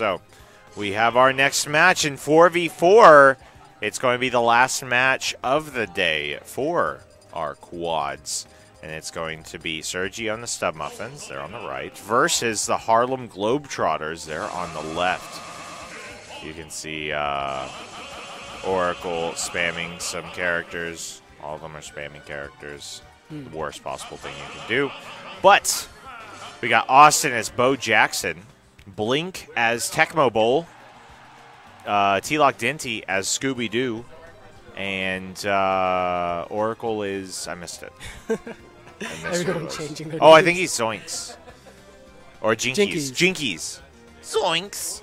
So we have our next match in 4v4. It's going to be the last match of the day for our quads. And it's going to be Sergi on the Stub Muffins, they're on the right, versus the Harlem Globetrotters, they're on the left. You can see Oracle spamming some characters. All of them are spamming characters. The worst possible thing you can do. But we got Austin as Bo Jackson, Blink as Tecmo Bowl, T-Lock Dinty as Scooby-Doo, and Oracle is... I missed it. Everyone changing their I names. think he's Zoinks. Or Jinkies. Jinkies. Zoinks.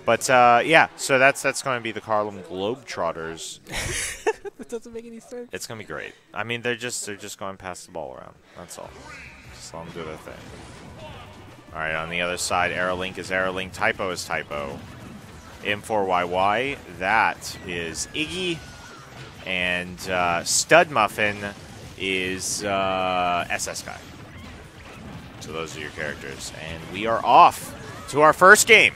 But, yeah, so that's going to be the Harlem Globetrotters. That doesn't make any sense. It's going to be great. I mean, they're just going to pass the ball around. That's all. Just let them do their thing. All right, on the other side, Aerolink is Aerolink. Typo is Typo. M4YY, that is Iggy. And Stud Muffin is SS Guy. So those are your characters. And we are off to our first game.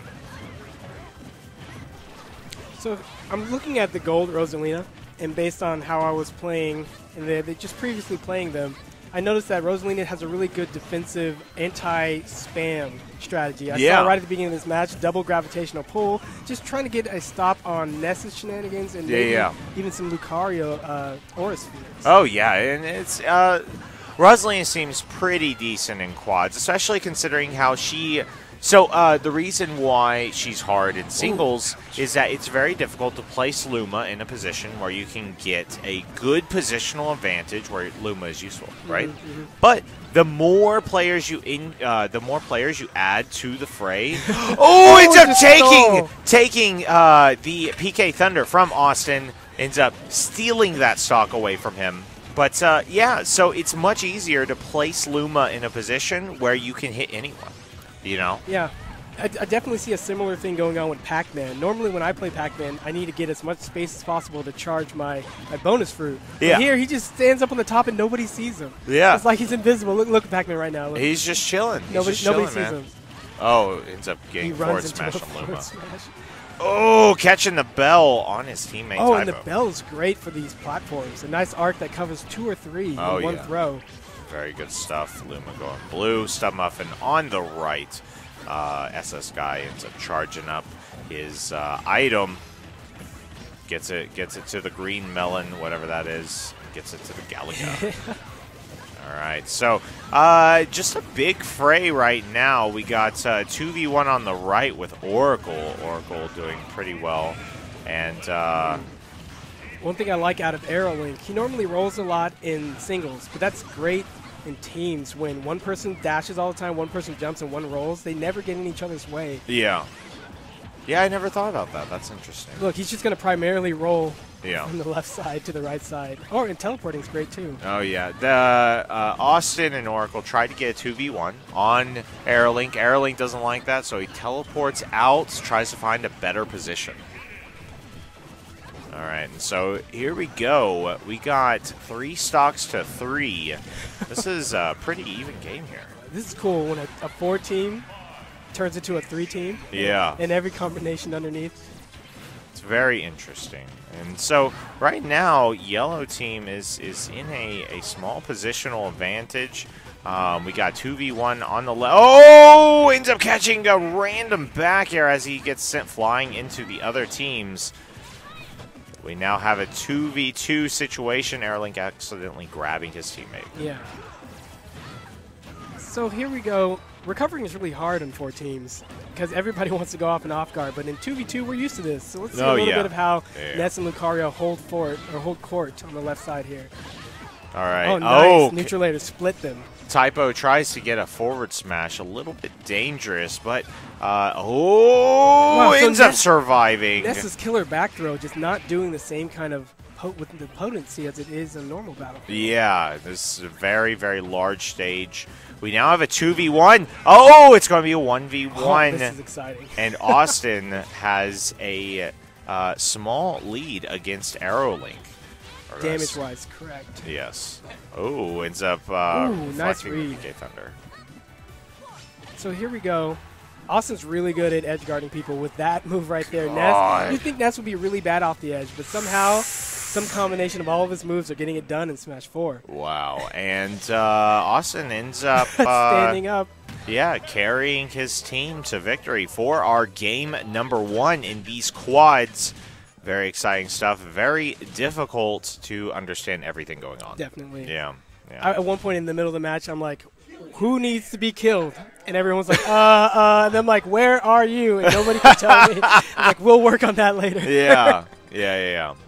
So I'm looking at the gold Rosalina, and based on how I was playing, and they just previously playing them, I noticed that Rosalina has a really good defensive anti-spam strategy. I saw right at the beginning of this match, double gravitational pull, just trying to get a stop on Ness's shenanigans and maybe even some Lucario Aura Spheres. Oh, yeah, and it's Rosalina seems pretty decent in quads, especially considering how she... So the reason why she's hard in singles is that it's very difficult to place Luma in a position where you can get a good positional advantage where Luma is useful, right? But the more players you add to the fray, ends up taking the PK Thunder from Austin, ends up stealing that stock away from him. But yeah, so it's much easier to place Luma in a position where you can hit anyone. You know? Yeah. I definitely see a similar thing going on with Pac-Man. Normally when I play Pac-Man, I need to get as much space as possible to charge my bonus fruit. Yeah. But here, he just stands up on the top and nobody sees him. Yeah. It's like he's invisible. Look at Pac-Man right now. Look. He's just chilling. Nobody sees him. Oh, ends up getting forward into smash on Luma. Oh, catching the bell on his teammate. Oh, Typo. and the bell is great for these platforms. A nice arc that covers 2 or 3 in one throw. Very good stuff. Luma going blue. Stub Muffin on the right. SS Guy ends up charging up his item. Gets it to the green melon, whatever that is. Gets it to the Galaga. All right, so just a big fray right now. We got 2v1 on the right with Oracle. Oracle doing pretty well. And one thing I like out of Aerolink, he normally rolls a lot in singles, but that's great in teams when one person dashes all the time, one person jumps, and one rolls. They never get in each other's way. Yeah. Yeah, I never thought about that. That's interesting. Look, he's just going to primarily roll Yeah. from the left side to the right side. Oh, and teleporting's great too. Oh, yeah. The Austin and Oracle tried to get a 2v1 on Aerolink. Aerolink doesn't like that, so he teleports out, tries to find a better position. All right, and so here we go. We got 3 stocks to 3. This is a pretty even game here. This is cool when a 4-team turns into a 3-team. Yeah. And every combination underneath. It's very interesting. And so right now, yellow team is in a small positional advantage. We got 2v1 on the left. Oh, ends up catching a random back air as he gets sent flying into the other teams. We now have a 2v2 situation. Aerolink accidentally grabbing his teammate. Yeah. So here we go. Recovering is really hard on 4 teams because everybody wants to go off and off guard. But in 2v2, we're used to this. So let's see a little bit of how Ness and Lucario hold court on the left side here. All right. Oh, nice. Neutralator split them. Typo tries to get a forward smash. A little bit dangerous, but ends up surviving. Ness's killer back throw just not doing the same kind of with the potency as it is in a normal battlefield. Yeah, this is a very, very large stage. We now have a 2v1. Oh, it's going to be a 1v1. Oh, this is exciting. And Austin has a small lead against Aerolink. Damage-wise, correct. Yes. Oh, ends up nice read. PK Thunder. So here we go. Austin's really good at edge guarding people with that move right there. God. Ness, you think Ness would be really bad off the edge, but somehow some combination of all of his moves are getting it done in Smash 4. Wow. And Austin ends up standing up. Yeah, carrying his team to victory for our game number 1 in these quads. Very exciting stuff. Very difficult to understand everything going on. Definitely. Yeah. At one point in the middle of the match, I'm like, who needs to be killed? And everyone's like, and I'm like, where are you? And nobody can tell me. I'm like, we'll work on that later. Yeah.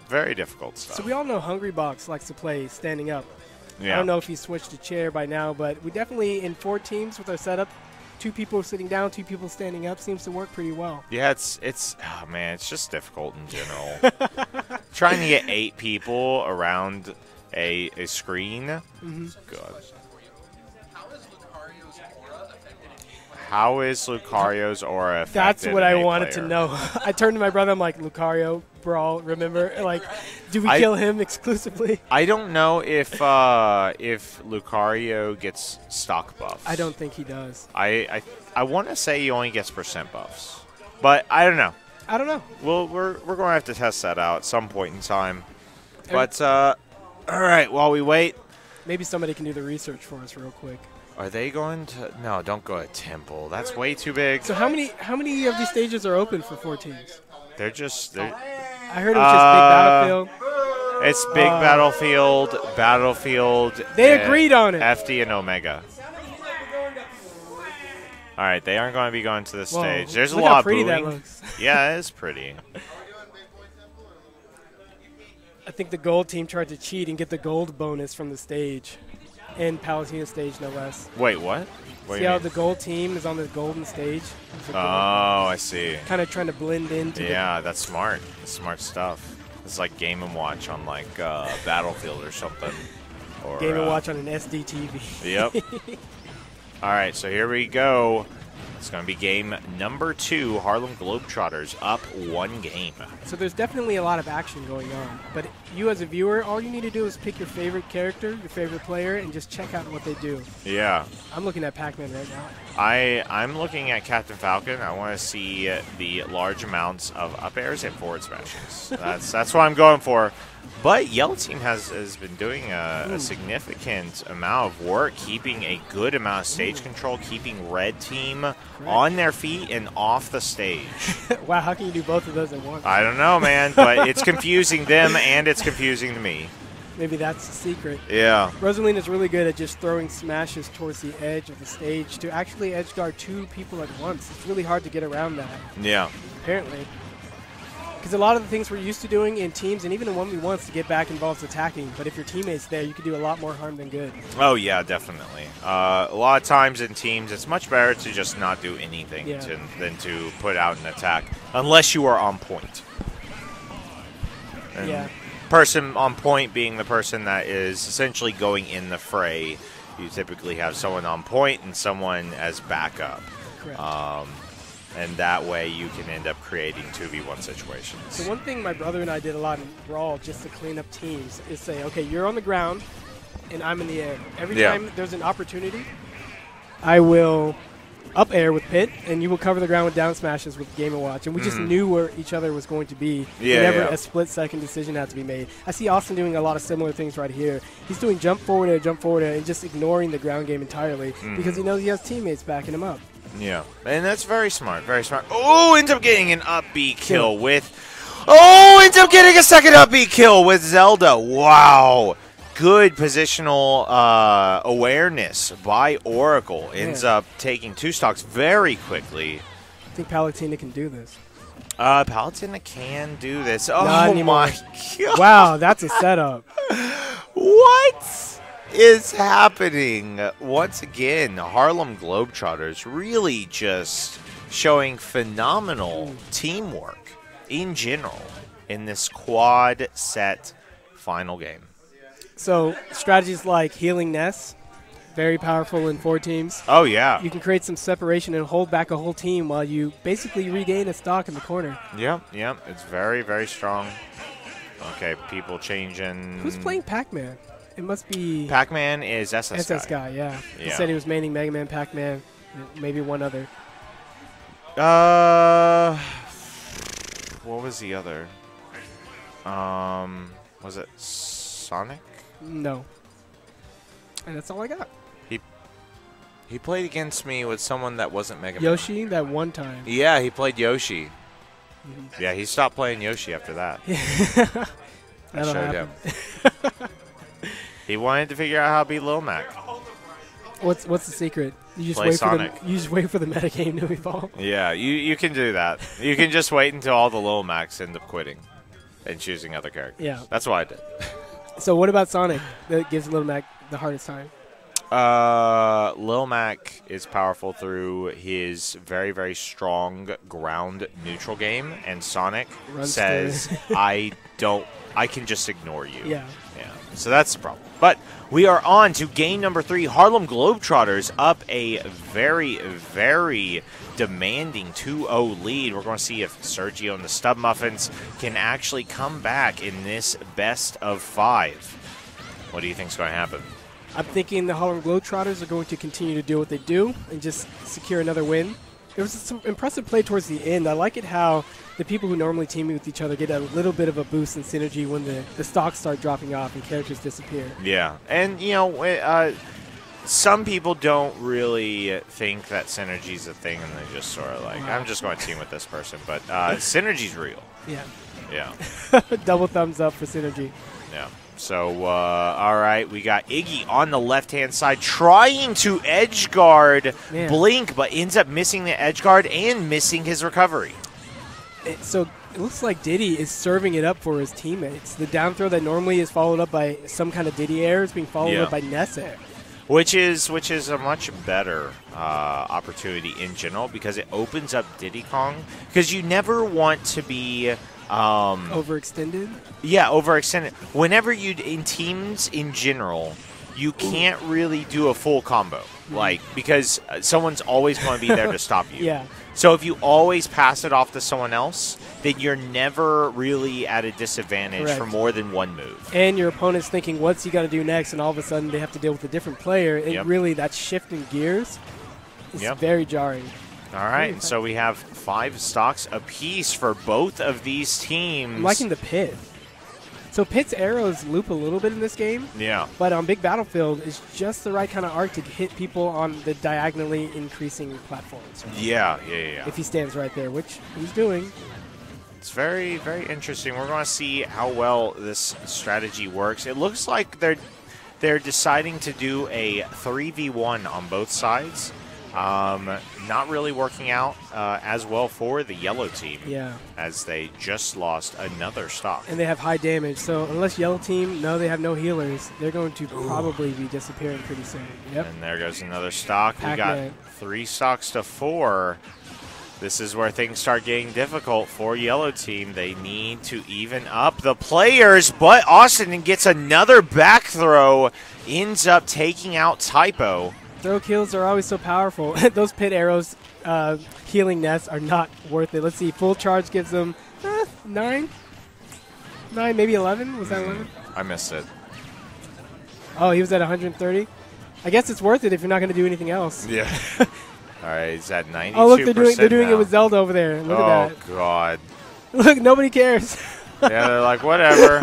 Very difficult stuff. So we all know Hungrybox likes to play standing up. Yeah. I don't know if he switched to chair by now, but we definitely, in 4 teams with our setup, 2 people sitting down, 2 people standing up seems to work pretty well. Yeah, it's oh man, it's just difficult in general. Trying to get 8 people around a screen. God. How is Lucario's aura affected? That's what I a wanted player? to know. I turned to my brother. I'm like, Lucario, Brawl, remember? Like, do we kill him exclusively? I don't know if Lucario gets stock buffs. I don't think he does. I want to say he only gets percent buffs, but I don't know. I don't know. Well, we're going to have to test that out at some point in time. But all right, while we wait, maybe somebody can do the research for us real quick. are they going to? No, don't go to Temple. That's way too big. So how many of these stages are open for 4 teams? They're just. I heard it was just Big Battlefield. It's Big Battlefield. They agreed on it. FD and Omega. All right, they aren't going to be going to this stage. There's a look lot how of pretty booing. that looks. Yeah, it is pretty. I think the gold team tried to cheat and get the gold bonus from the stage. And Palutena stage, no less. Wait, what? What do See you how mean? the gold team is on the golden stage? Oh, I see. Kind of trying to blend into Yeah, that's smart. That's smart stuff. It's like Game & Watch on like Battlefield or something. Or, Game & Watch on an SD TV. Yep. All right, so here we go. It's going to be game number 2. Harlem Globetrotters up 1 game. So there's definitely a lot of action going on. But you as a viewer, all you need to do is pick your favorite character, your favorite player, and just check out what they do. Yeah. I'm looking at Pac-Man right now. I'm looking at Captain Falcon. I want to see the large amounts of up airs and forward smashes. That's what I'm going for. But Yellow Team has been doing a significant amount of work, keeping a good amount of stage control, keeping Red Team on their feet and off the stage. Wow, how can you do both of those at once? I don't know, man, but it's confusing them and it's confusing me. Maybe that's the secret. Yeah. Rosalina's really good at just throwing smashes towards the edge of the stage to actually edge guard 2 people at once. It's really hard to get around that, Yeah. apparently. Because a lot of the things we're used to doing in teams and even in 1v1s to get back involves attacking. But if your teammate's there, you can do a lot more harm than good. Oh, yeah, definitely. A lot of times in teams, it's much better to just not do anything than to put out an attack, unless you are on point. And person on point being the person that is essentially going in the fray. You typically have someone on point and someone as backup. Correct. And that way you can end up creating 2v1 situations. So one thing my brother and I did a lot in Brawl just to clean up teams is say, okay, you're on the ground and I'm in the air. Every time there's an opportunity, I will up air with Pit, and you will cover the ground with down smashes with Game & Watch. And we just knew where each other was going to be whenever a split-second decision had to be made. I see Austin doing a lot of similar things right here. He's doing jump forward air, and just ignoring the ground game entirely because he knows he has teammates backing him up. Yeah, and that's very smart, very smart. Oh, ends up getting an upbeat kill with... Oh, ends up getting a second upbeat kill with Zelda. Wow. Good positional awareness by Oracle. Ends up taking 2 stocks very quickly. I think Palutena can do this. Palutena can do this. Oh, my God. Wow, that's a setup. What is happening? Once again, Harlem Globetrotters really just showing phenomenal teamwork in general in this quad set final game. So strategies like healing Ness, very powerful in 4 teams. Oh, yeah. You can create some separation and hold back a whole team while you basically regain a stock in the corner. Yep. It's very, very strong. Okay, people changing. Who's playing Pac-Man? It must be... Pac-Man is SS Guy, yeah. He said he was maining Mega Man, Pac-Man, maybe one other. What was the other? Was it Sonic? No. And that's all I got. He played against me with someone that wasn't Mega Man. Yoshi, that one time. Yeah, he played Yoshi. Yeah, he stopped playing Yoshi after that. I showed him. He wanted to figure out how to beat Lil Mac. What's the secret? You just Play wait Sonic. for the metagame to evolve. Yeah, you can do that. You can just wait until all the Lil Macs end up quitting and choosing other characters. Yeah. That's what I did. So what about Sonic that gives Lil Mac the hardest time? Lil Mac is powerful through his very, very strong ground neutral game, and Sonic says, I can just ignore you. Yeah. Yeah. So that's the problem. But we are on to game number 3. Harlem Globetrotters up a very, very demanding 2-0 lead. We're going to see if Sergio and the Stub Muffins can actually come back in this best of 5. What do you think is going to happen? I'm thinking the Harlem Globetrotters are going to continue to do what they do and just secure another win. There was some impressive play towards the end. I like it how the people who normally team with each other get a little bit of a boost in synergy when the stocks start dropping off and characters disappear. Yeah, and some people don't really think that synergy's a thing, and they just sort of like, I'm just going to team with this person. But synergy's real. Yeah. Yeah. Double thumbs up for synergy. Yeah. So, all right, we got Iggy on the left-hand side trying to edge guard Blink, but ends up missing the edge guard and missing his recovery. So it looks like Diddy is serving it up for his teammates. The down throw that normally is followed up by some kind of Diddy air is being followed up by Ness air. Which is a much better opportunity in general because it opens up Diddy Kong. Because you never want to be overextended. Yeah, overextended. Whenever in teams in general, you can't really do a full combo, because someone's always going to be there to stop you. Yeah. So if you always pass it off to someone else, then you're never really at a disadvantage for more than one move. And your opponent's thinking, what's he got to do next? And all of a sudden they have to deal with a different player. And really, that shift in gears is very jarring. All right, so we have 5 stocks apiece for both of these teams. I'm liking the Pit. So Pit's arrows loop a little bit in this game. Yeah. But on Big Battlefield, it's just the right kind of arc to hit people on the diagonally increasing platforms. Right? Yeah. If he stands right there, which he's doing. It's very, very interesting. We're going to see how well this strategy works. It looks like they're deciding to do a 3v1 on both sides. Not really working out as well for the yellow team. Yeah. As they just lost another stock. And they have high damage. So unless yellow team, they have no healers, they're going to probably be disappearing pretty soon. Yep. And there goes another stock. We got 3 stocks to 4. This is where things start getting difficult for yellow team. They need to even up the players, but Austin gets another back throw, ends up taking out Typo. Throw kills are always so powerful. Those Pit arrows healing Ness are not worth it. Let's see. Full charge gives them 9? 9, maybe 11? Was that 11? I missed it. Oh, he was at 130? I guess it's worth it if you're not going to do anything else. Yeah. All right, he's at 92%. Oh, look, they're doing it with Zelda over there. Look at that. Oh, God. Look, nobody cares. Yeah, they're like, whatever.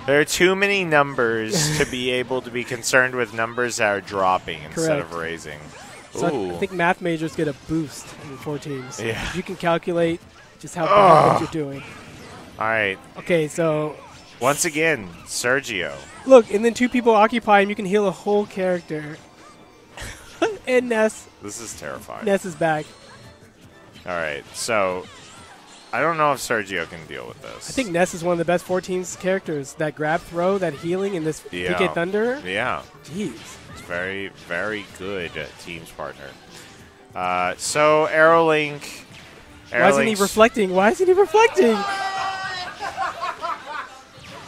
There are too many numbers to be able to be concerned with numbers that are dropping instead of raising. So I think math majors get a boost in 4 teams. Yeah. You can calculate just how bad what you're doing. All right. Okay, so once again, Sergio. Look, and then 2 people occupy him. You can heal a whole character. And Ness. This is terrifying. Ness is back. All right, so I don't know if Sergio can deal with this. I think Ness is one of the best 4 teams characters. That grab throw, that healing, and this PK Thunder. Yeah. Jeez. It's very, very good team's partner. So Aerolink. Why isn't he reflecting? Why isn't he reflecting?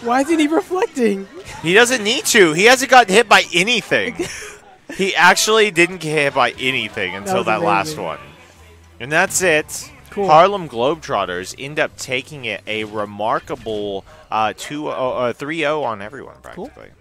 Why isn't he reflecting? He doesn't need to. He hasn't gotten hit by anything. He actually didn't get hit by anything until that last one. And that's it. Cool. Harlem Globetrotters end up taking it a remarkable 3-0 on everyone, practically. Cool.